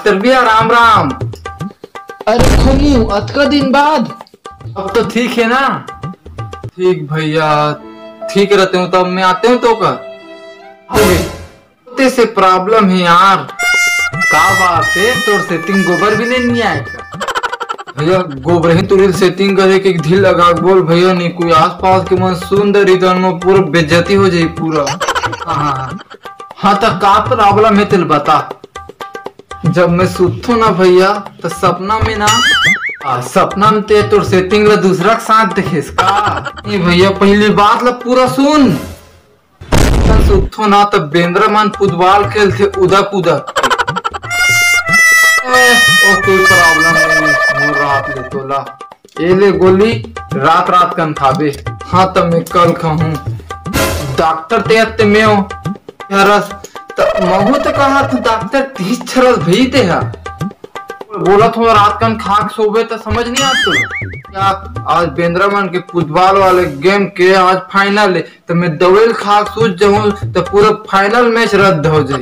Master भैया राम राम। अरे खमू अतका दिन बाद। अब तो ठीक है ना? ठीक भैया, ठीक रहते हूँ तब मैं आते हूँ तो कर से प्रॉब्लम है यार। का बात है, तोर सेटिंग गोबर भी नहीं आएगा भैया? गोबर ही तुरंत सेटिंग करे के ढील लगा बोल भैया, नहीं कोई आस पास के मन सुंदर इधर में पूरा बेइज्जती हो जाए पूरा। हाँ तो का प्रॉब्लम है तिल बता। जब मैं सुतू ना भैया तो सपना में ना सपना में ते तोर सेटिंग ला दूसरा के साथ देखेस का? नहीं भैया पहली बात ला पूरा सुन। सुतू ना तो बेंद्रा मन फुटबॉल खेलते उदक उदक। कोई प्रॉब्लम नहीं, रात ले तोला ये ले गोली रात रात कन खाबे। हाँ तो मैं कल खाऊं डॉक्टर ते में हो रस तो महू तो कहा तू डॉक्टर 30 छरस भी ते है बोला थोड़ा रात कन खाक सोबे तो समझ नहीं आता क्या? आज बेंद्रा मन के फुटबॉल वाले गेम के आज फाइनल है तो मैं दवेल खाक सोच जाऊं तो पूरा फाइनल मैच रद्द हो जाए।